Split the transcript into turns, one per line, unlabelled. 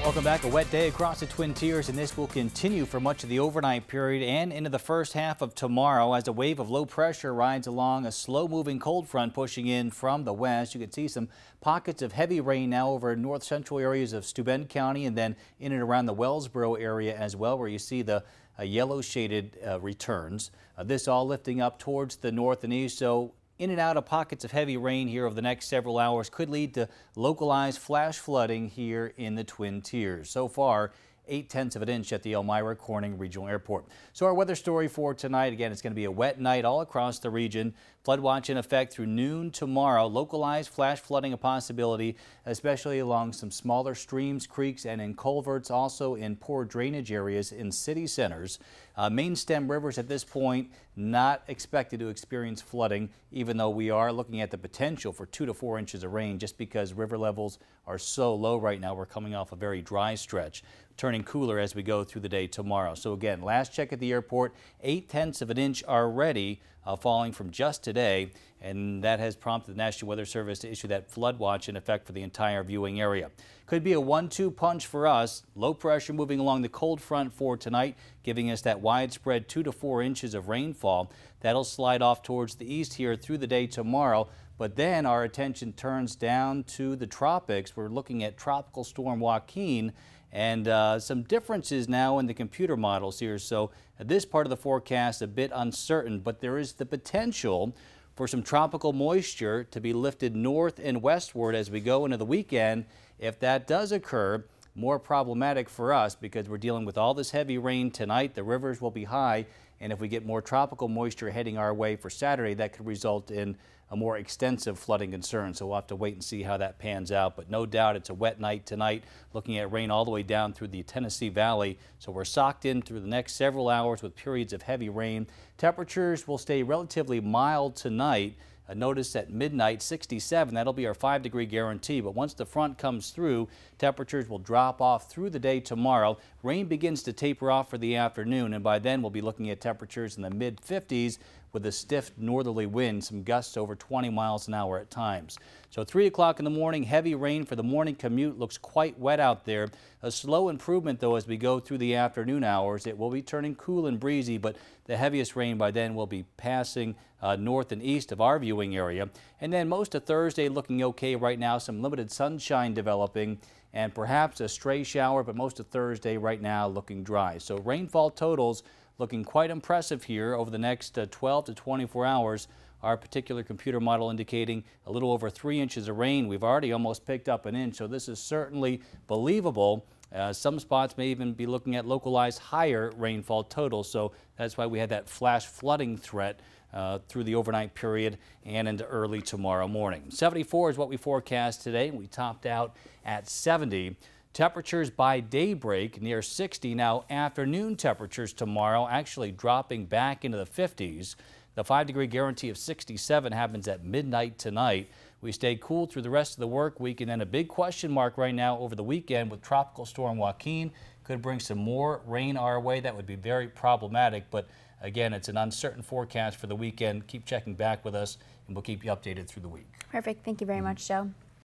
Welcome back. A wet day across the Twin Tiers, and this will continue for much of the overnight period and into the first half of tomorrow as a wave of low pressure rides along a slow-moving cold front pushing in from the west. You can see some pockets of heavy rain now over north central areas of Steuben County and then in and around the Wellsboro area as well, where you see the yellow shaded returns. This all lifting up towards the north and east, so in and out of pockets of heavy rain here over the next several hours could lead to localized flash flooding here in the Twin Tiers. So far, 0.8 of an inch at the Elmira Corning Regional Airport. So our weather story for tonight, again, it's going to be a wet night all across the region. Flood watch in effect through noon tomorrow. Localized flash flooding a possibility, especially along some smaller streams, creeks, and in culverts, also in poor drainage areas in city centers. Main stem rivers at this point not expected to experience flooding, even though we are looking at the potential for 2 to 4 inches of rain just because river levels are so low right now. We're coming off a very dry stretch, turning cooler as we go through the day tomorrow. So again, last check at the airport, 0.8 of an inch already falling from just today, and that has prompted the National Weather Service to issue that flood watch in effect for the entire viewing area. Could be a 1-2 punch for us. Low pressure moving along the cold front for tonight, giving us that widespread 2 to 4 inches of rainfall. That'll slide off towards the east here through the day tomorrow. But then our attention turns down to the tropics. We're looking at Tropical Storm Joaquin and some differences now in the computer models here. So this part of the forecast a bit uncertain, but there is the potential for some tropical moisture to be lifted north and westward as we go into the weekend. If that does occur, more problematic for us because we're dealing with all this heavy rain tonight. The rivers will be high, and if we get more tropical moisture heading our way for Saturday, that could result in a more extensive flooding concern. So we'll have to wait and see how that pans out. But no doubt it's a wet night tonight, looking at rain all the way down through the Tennessee Valley. So we're socked in through the next several hours with periods of heavy rain. Temperatures will stay relatively mild tonight. Notice at midnight 67, that'll be our 5-degree guarantee. But once the front comes through, temperatures will drop off through the day tomorrow. Rain begins to taper off for the afternoon, and by then we'll be looking at temperatures in the mid-50s with a stiff northerly wind, some gusts over 20 miles an hour at times. So 3 o'clock in the morning, heavy rain for the morning commute. Looks quite wet out there. A slow improvement though as we go through the afternoon hours. It will be turning cool and breezy, but the heaviest rain by then will be passing north and east of our viewing area. And then most of Thursday looking okay right now. Some limited sunshine developing and perhaps a stray shower, but most of Thursday right now looking dry. So rainfall totals looking quite impressive here over the next 12 to 24 hours. Our particular computer model indicating a little over 3 inches of rain. We've already almost picked up an inch, so this is certainly believable. Some spots may even be looking at localized higher rainfall totals, so that's why we had that flash flooding threat through the overnight period and into early tomorrow morning. 74 is what we forecast today. We topped out at 70. Temperatures by daybreak near 60. Now afternoon temperatures tomorrow actually dropping back into the 50s. The 5-degree guarantee of 67 happens at midnight tonight. We stay cool through the rest of the work week, and then a big question mark right now over the weekend with Tropical Storm Joaquin. Could bring some more rain our way. That would be very problematic, but again, it's an uncertain forecast for the weekend. Keep checking back with us, and we'll keep you updated through the week.
Perfect. Thank you very much, Joe.